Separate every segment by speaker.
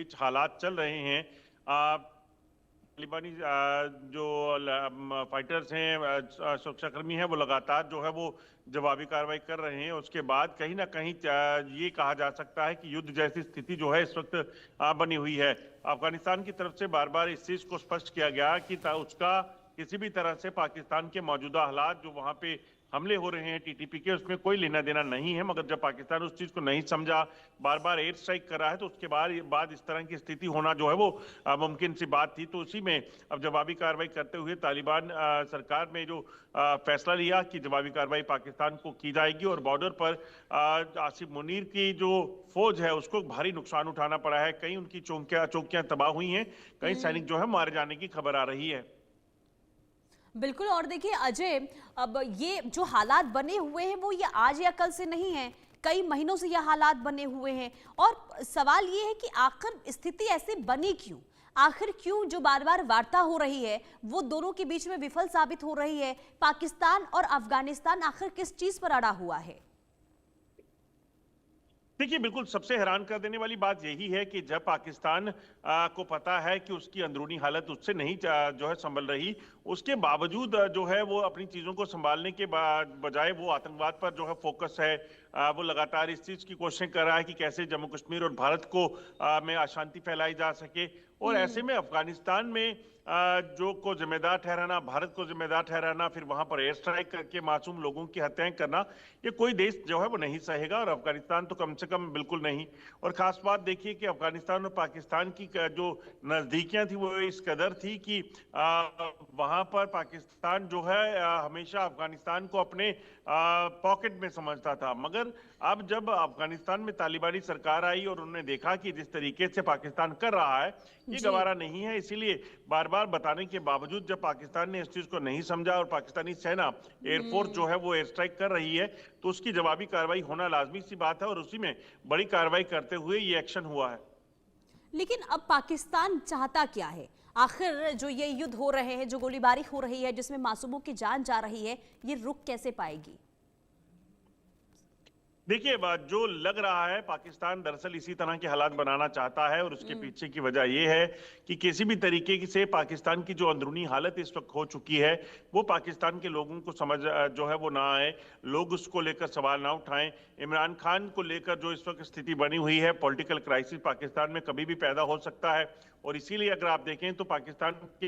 Speaker 1: बीच हालात चल रहे हैं। तालिबानी जो फाइटर्स हैं, सुरक्षाकर्मी हैं, वो लगातार जो है वो जवाबी कार्रवाई कर रहे हैं। उसके बाद कहीं ना कहीं ये कहा जा सकता है कि युद्ध जैसी स्थिति जो है इस वक्त बनी हुई है। अफगानिस्तान की तरफ से बार बार इस चीज को स्पष्ट किया गया कि उसका किसी भी तरह से पाकिस्तान के मौजूदा हालात जो वहां पे हमले हो रहे हैं टीटीपी के, उसमें कोई लेना देना नहीं है। मगर जब पाकिस्तान उस चीज को नहीं समझा, बार बार एयर स्ट्राइक कर रहा है, तो उसके बाद इस तरह की स्थिति होना जो है वो मुमकिन सी बात थी। तो उसी में अब जवाबी कार्रवाई करते हुए तालिबान सरकार ने जो फैसला लिया कि जवाबी कार्रवाई पाकिस्तान को की जाएगी और बॉर्डर पर आसिम मुनीर की जो फौज है उसको भारी नुकसान उठाना पड़ा है। कई उनकी चौकियां तबाह हुई हैं, कई सैनिक जो है मारे जाने की खबर आ रही है।
Speaker 2: बिल्कुल। और देखिए अजय, अब ये जो हालात बने हुए हैं वो ये आज या कल से नहीं है, कई महीनों से ये हालात बने हुए हैं। और सवाल ये है कि आखिर स्थिति ऐसे बनी क्यों, आखिर क्यों जो बार बार वार्ता हो रही है वो दोनों के बीच में विफल साबित हो रही है। पाकिस्तान और अफगानिस्तान आखिर किस चीज पर अड़ा हुआ है?
Speaker 1: देखिए, बिल्कुल सबसे हैरान कर देने वाली बात यही है कि जब पाकिस्तान को पता है कि उसकी अंदरूनी हालत उससे नहीं जो है संभल रही, उसके बावजूद जो है वो अपनी चीजों को संभालने के बजाय वो आतंकवाद पर जो है फोकस है। वो लगातार इस चीज की कोशिश कर रहा है कि कैसे जम्मू कश्मीर और भारत को में अशांति फैलाई जा सके। और ऐसे में अफगानिस्तान में जो को जिम्मेदार ठहराना, भारत को जिम्मेदार ठहराना, फिर वहां पर एयर स्ट्राइक करके मासूम लोगों की हत्याएं करना, ये कोई देश जो है वो नहीं सहेगा, और अफगानिस्तान तो कम से कम बिल्कुल नहीं। और खास बात देखिए कि अफगानिस्तान और पाकिस्तान की जो नजदीकियां थी वो इस कदर थी कि वहां पर पाकिस्तान जो है हमेशा अफगानिस्तान को अपने पॉकेट में समझता था। मगर अब जब अफगानिस्तान में तालिबानी सरकार आई और उन्होंने देखा कि जिस तरीके से पाकिस्तान कर रहा है ये गवारा नहीं है, इसीलिए बार बार बताने के बावजूद जब पाकिस्तान ने इस चीज को नहीं समझा और पाकिस्तानी सेना एयरफोर्स जो है वो एयर स्ट्राइक कर रही है, तो उसकी जवाबी कार्रवाई होना लाजमी सी बात है। और उसी में बड़ी कार्रवाई करते हुए ये एक्शन हुआ है।
Speaker 2: लेकिन अब पाकिस्तान चाहता क्या है? आखिर जो ये युद्ध हो रहे हैं, जो गोलीबारी हो रही है, जिसमें मासूमों की जान जा रही है, ये रुक कैसे पाएगी?
Speaker 1: देखिए, जो लग रहा है पाकिस्तान दरअसल इसी तरह के हालात बनाना चाहता है, और उसके पीछे की वजह यह है कि किसी भी तरीके से पाकिस्तान की जो अंदरूनी हालत इस वक्त हो चुकी है वो पाकिस्तान के लोगों को समझ जो है वो ना आए, लोग उसको लेकर सवाल ना उठाएं। इमरान खान को लेकर जो इस वक्त स्थिति बनी हुई है, पॉलिटिकल क्राइसिस पाकिस्तान में कभी भी पैदा हो सकता है। और इसीलिए अगर आप देखें तो पाकिस्तान के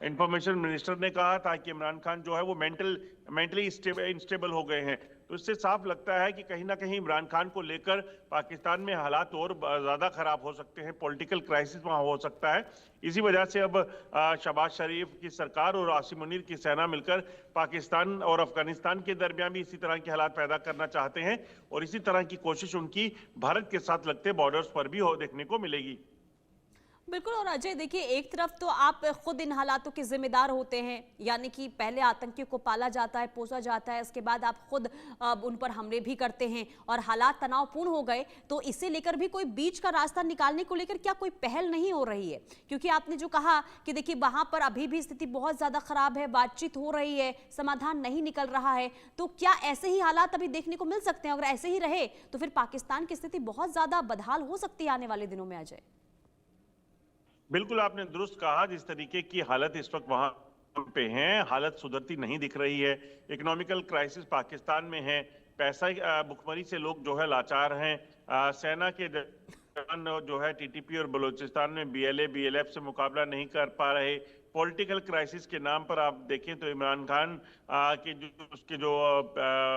Speaker 1: इंफॉर्मेशन मिनिस्टर ने कहा था कि इमरान खान जो है वो मेंटली इंस्टेबल हो गए हैं। तो इससे साफ लगता है कि कहीं ना कहीं इमरान खान को लेकर पाकिस्तान में हालात और ज्यादा खराब हो सकते हैं, पॉलिटिकल क्राइसिस वहां हो सकता है। इसी वजह से अब शहबाज शरीफ की सरकार और आसिम मुनीर की सेना मिलकर पाकिस्तान और अफगानिस्तान के दरमियान भी इसी तरह के हालात पैदा करना चाहते हैं, और इसी तरह की कोशिश उनकी भारत के साथ लगते बॉर्डर्स पर भी देखने को मिलेगी।
Speaker 2: बिल्कुल। और अजय देखिए, एक तरफ तो आप खुद इन हालातों के जिम्मेदार होते हैं, यानी कि पहले आतंकियों को पाला जाता है, पोसा जाता है, इसके बाद आप खुद उन पर हमले भी करते हैं और हालात तनावपूर्ण हो गए, तो इसे लेकर भी कोई बीच का रास्ता निकालने को लेकर क्या कोई पहल नहीं हो रही है? क्योंकि आपने जो कहा कि देखिए वहां पर अभी भी स्थिति बहुत ज्यादा खराब है, बातचीत हो रही है, समाधान नहीं निकल रहा है, तो क्या ऐसे ही हालात अभी देखने को मिल सकते हैं? अगर ऐसे ही रहे तो फिर पाकिस्तान की स्थिति बहुत ज्यादा बदहाल हो सकती है आने वाले दिनों में। अजय,
Speaker 1: बिल्कुल आपने दुरुस्त कहा, जिस तरीके की हालत इस वक्त वहां पे है, हालत सुधरती नहीं दिख रही है। इकोनॉमिकल क्राइसिस पाकिस्तान में है, पैसा भुखमरी से लोग जो है लाचार हैं। सेना के जवान जो है टीटीपी और बलूचिस्तान में बीएलए बीएलएफ से मुकाबला नहीं कर पा रहे। पॉलिटिकल क्राइसिस के नाम पर आप देखें तो इमरान खान के उसके जो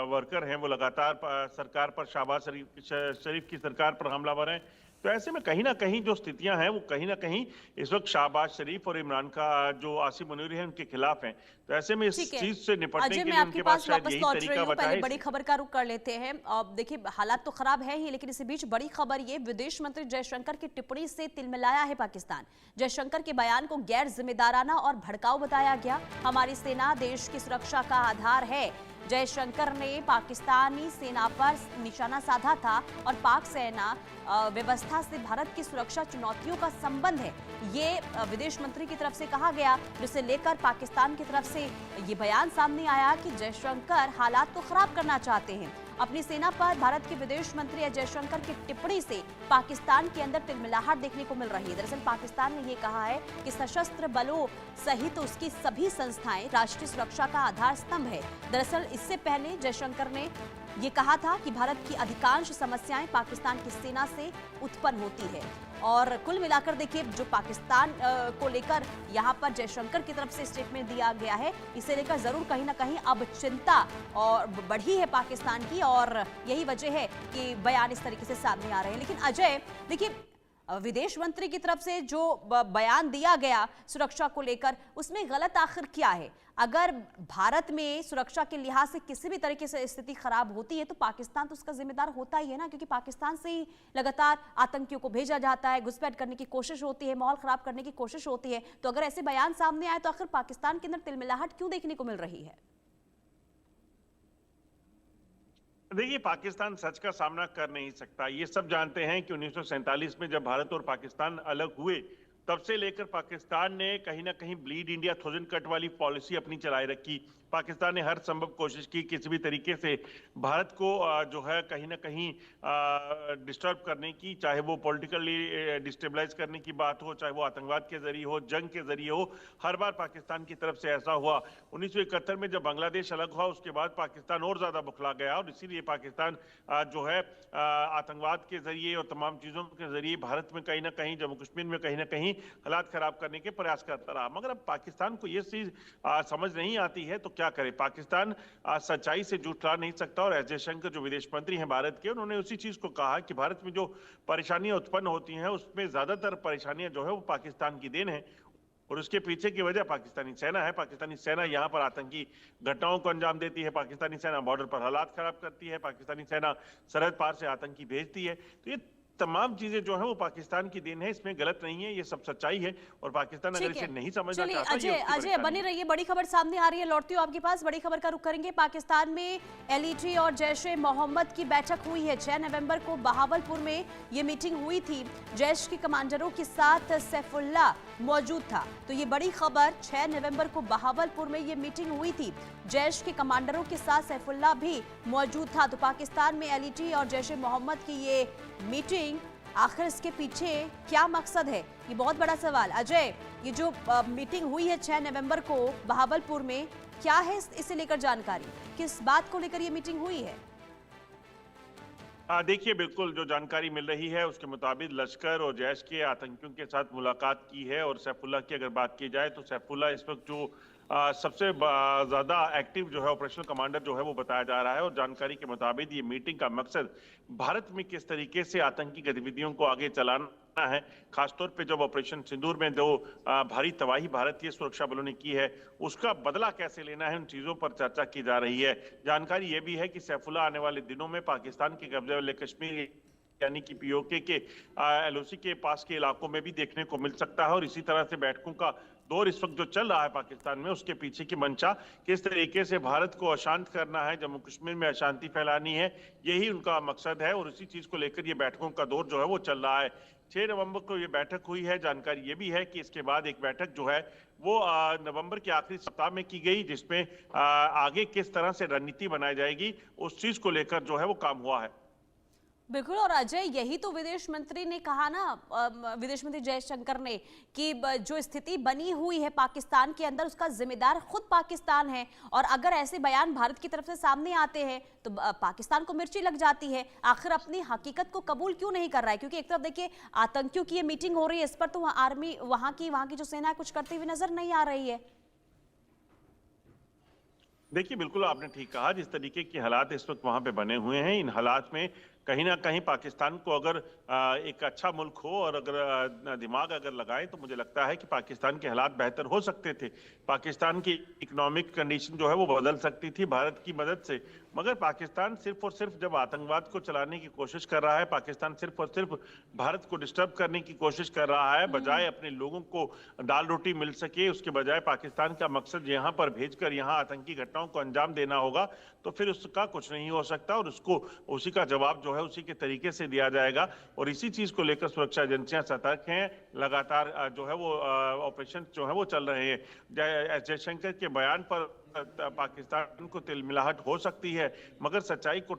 Speaker 1: वर्कर हैं वो लगातार सरकार पर, शहबाज शरीफ की सरकार पर हमलावर हैं। तो ऐसे में कहीं ना कहीं जो स्थितियां हैं वो कहीं ना कहीं इस वक्त शहबाज शरीफ और इमरान का जो आसिम मुनीर है उनके खिलाफ हैं। तो ऐसे में इस चीज से निपटने के लिए उनके पास शायद यही तरीका बचा है।
Speaker 2: पहले बड़ी खबर का रुख कर लेते हैं। अब देखिए हालात तो खराब है ही, लेकिन इसी बीच बड़ी खबर ये, विदेश मंत्री जयशंकर की टिप्पणी से तिलमिलाया है पाकिस्तान। जयशंकर के बयान को गैर जिम्मेदाराना और भड़काऊ बताया गया। हमारी सेना देश की सुरक्षा का आधार है, जयशंकर ने पाकिस्तानी सेना पर निशाना साधा था और पाक सेना व्यवस्था से भारत की सुरक्षा चुनौतियों का संबंध है, ये विदेश मंत्री की तरफ से कहा गया, जिसे लेकर पाकिस्तान की तरफ से ये बयान सामने आया कि जयशंकर हालात को खराब करना चाहते हैं। अपनी सेना पर भारत के विदेश मंत्री एस जयशंकर की टिप्पणी से पाकिस्तान के अंदर तिलमिलाहट देखने को मिल रही है। दरअसल पाकिस्तान ने ये कहा है कि सशस्त्र बलों सहित उसकी सभी संस्थाएं राष्ट्रीय सुरक्षा का आधार स्तंभ है। दरअसल इससे पहले जयशंकर ने ये कहा था कि भारत की अधिकांश समस्याएं पाकिस्तान की सेना से उत्पन्न होती है। और कुल मिलाकर देखिए, जो पाकिस्तान को लेकर यहाँ पर जयशंकर की तरफ से स्टेटमेंट दिया गया है, इसे लेकर जरूर कहीं ना कहीं अब चिंता और बढ़ी है पाकिस्तान की, और यही वजह है कि बयान इस तरीके से सामने आ रहे हैं। लेकिन अजय देखिए, विदेश मंत्री की तरफ से जो बयान दिया गया सुरक्षा को लेकर, उसमें गलत आखिर क्या है? अगर भारत में सुरक्षा के लिहाज से किसी भी तरीके से स्थिति खराब होती है तो पाकिस्तान तो उसका जिम्मेदार होता ही है ना, क्योंकि पाकिस्तान से ही लगातार आतंकियों को भेजा जाता है, घुसपैठ करने की कोशिश होती है, माहौल खराब करने की कोशिश होती है। तो अगर ऐसे बयान सामने आए तो आखिर पाकिस्तान के अंदर तिलमिलाहट क्यों देखने को मिल रही है?
Speaker 1: देखिए, पाकिस्तान सच का सामना कर नहीं सकता। ये सब जानते हैं कि 1947 में जब भारत और पाकिस्तान अलग हुए, तब से लेकर पाकिस्तान ने कहीं ना कहीं ब्लीड इंडिया 1000 कट वाली पॉलिसी अपनी चलाए रखी। पाकिस्तान ने हर संभव कोशिश की किसी भी तरीके से भारत को जो है कहीं ना कहीं डिस्टर्ब करने की, चाहे वो पॉलिटिकली डिस्टेबलाइज करने की बात हो, चाहे वो आतंकवाद के जरिए हो, जंग के जरिए हो। हर बार पाकिस्तान की तरफ से ऐसा हुआ। 1971 में जब बांग्लादेश अलग हुआ, उसके बाद पाकिस्तान और ज्यादा बुखला गया, और इसीलिए पाकिस्तान जो है आतंकवाद के जरिए और तमाम चीजों के जरिए भारत में कहीं ना कहीं, जम्मू कश्मीर में कहीं ना कहीं हालात खराब करने के प्रयास करता रहा। मगर अब पाकिस्तान को यह चीज समझ नहीं आती है तो क्या करे। पाकिस्तान सच्चाई से झूठला नहीं सकता, और एस जयशंकर जो विदेश मंत्री हैं भारत के, उन्होंने उसी चीज को कहा कि भारत में जो परेशानियां उत्पन्न होती हैं उसमें ज्यादातर परेशानियां जो है वो पाकिस्तान की देन है, और उसके पीछे की वजह पाकिस्तानी सेना है। पाकिस्तानी सेना यहाँ पर आतंकी घटनाओं को अंजाम देती है, पाकिस्तानी सेना बॉर्डर पर हालात खराब करती है, पाकिस्तानी सेना सरहद पार से आतंकी भेजती है। तो ये तमाम चीजें जो है वो पाकिस्तान की देन है, इसमें गलत नहीं है, ये सब सच्चाई है। और पाकिस्तान अगर इसे नहीं समझना चाहता,
Speaker 2: अजय बने रहिए, बड़ी खबर सामने आ रही है, लौटती हूँ आपके पास। बड़ी खबर का रुख करेंगे। पाकिस्तान में एलईटी और जैश ए मोहम्मद की बैठक हुई है। 6 नवंबर को बहावलपुर में ये मीटिंग हुई थी। जैश के कमांडरों के साथ सैफुल्ला मौजूद था। तो ये बड़ी खबर, 6 नवंबर को बहावलपुर में ये मीटिंग हुई थी, जैश के कमांडरों के साथ सैफुल्ला भी मौजूद था। तो पाकिस्तान में एलईटी और जैश ए मोहम्मद की ये मीटिंग, आखिर इसके पीछे क्या मकसद है, ये बहुत बड़ा सवाल। अजय, ये जो मीटिंग हुई है 6 नवंबर को बहावलपुर में, क्या है इसे लेकर जानकारी? किस बात को लेकर ये मीटिंग हुई है?
Speaker 1: देखिए, बिल्कुल जो जानकारी मिल रही है उसके मुताबिक लश्कर और जैश के आतंकियों के साथ मुलाकात की है। और सैफुल्ला की अगर बात की जाए तो सैफुल्ला इस वक्त जो सबसे ज्यादा एक्टिव जो है ऑपरेशनल कमांडर जो है वो बताया जा रहा है। और जानकारी के मुताबिक ये मीटिंग का मकसद भारत में किस तरीके से आतंकी गतिविधियों को आगे चलाना है, खासतौर पे जब ऑपरेशन सिंदूर में जो भारी तबाही भारतीय सुरक्षा बलों ने की है उसका बदला कैसे लेना है, उन चीजों पर चर्चा की जा रही है। जानकारी ये भी है कि सैफुल्ला आने वाले दिनों में पाकिस्तान के कब्जे वाले कश्मीर यानी कि पीओके के एलओसी के पास के इलाकों में भी देखने को मिल सकता है। और इसी तरह से बैठकों का दौर इस वक्त जो चल रहा है पाकिस्तान में, उसके पीछे की मंशा किस तरीके से भारत को अशांत करना है, जम्मू कश्मीर में अशांति फैलानी है, यही उनका मकसद है। और इसी चीज को लेकर ये बैठकों का दौर जो है वो चल रहा है। 6 नवंबर को ये बैठक हुई है। जानकारी ये भी है कि इसके बाद एक बैठक जो है वो नवंबर के आखिरी सप्ताह में की गई, जिसमें आगे किस तरह से रणनीति बनाई जाएगी उस चीज को लेकर जो है वो काम हुआ है।
Speaker 2: बिल्कुल। और अजय, यही तो विदेश मंत्री ने कहा ना, विदेश मंत्री जयशंकर ने, कि जो स्थिति बनी हुई है पाकिस्तान के अंदर उसका जिम्मेदार खुद पाकिस्तान है। और अगर ऐसे बयान भारत की तरफ से सामने आते हैं तो पाकिस्तान को मिर्ची लग जाती है। आखिर अपनी हकीकत को कबूल क्यों नहीं कर रहा है? क्योंकि एक तरफ देखिए आतंकियों की ये मीटिंग हो रही है, इस पर तो आर्मी वहां की जो सेना है कुछ करती हुई नजर नहीं आ रही है।
Speaker 1: देखिए, बिल्कुल आपने ठीक कहा। जिस तरीके के हालात इस वक्त वहां पे बने हुए हैं, इन हालात में कहीं ना कहीं पाकिस्तान को अगर एक अच्छा मुल्क हो और अगर दिमाग अगर लगाए तो मुझे लगता है कि पाकिस्तान के हालात बेहतर हो सकते थे। पाकिस्तान की इकोनॉमिक कंडीशन जो है वो बदल सकती थी भारत की मदद से। मगर पाकिस्तान सिर्फ और सिर्फ जब आतंकवाद को चलाने की कोशिश कर रहा है, पाकिस्तान सिर्फ और सिर्फ भारत को डिस्टर्ब करने की कोशिश कर रहा है, बजाय अपने लोगों को दाल रोटी मिल सके, उसके बजाय पाकिस्तान का मकसद यहाँ पर भेजकर यहाँ आतंकी घटनाओं को अंजाम देना होगा, तो फिर उसका कुछ नहीं हो सकता। और उसको उसी का जवाब जो है है उसी के तरीके से दिया जाएगा। और इसी चीज को लेकर सुरक्षा एजेंसियां सतर्क हैं। लगातार जो है वो ऑपरेशन जो है वो चल रहे हैं। एस जयशंकर के बयान पर पाकिस्तान को तिलमिलाहट हो सकती है, मगर सच्चाई को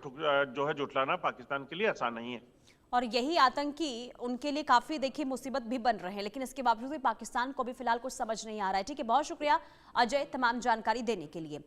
Speaker 1: जो है जुटलाना पाकिस्तान के लिए आसान नहीं है।
Speaker 2: और यही आतंकी उनके लिए काफी देखिए मुसीबत भी बन रहे हैं, लेकिन इसके बावजूद भी पाकिस्तान को भी फिलहाल कुछ समझ नहीं आ रहा है। ठीक है, बहुत शुक्रिया अजय तमाम जानकारी देने के लिए।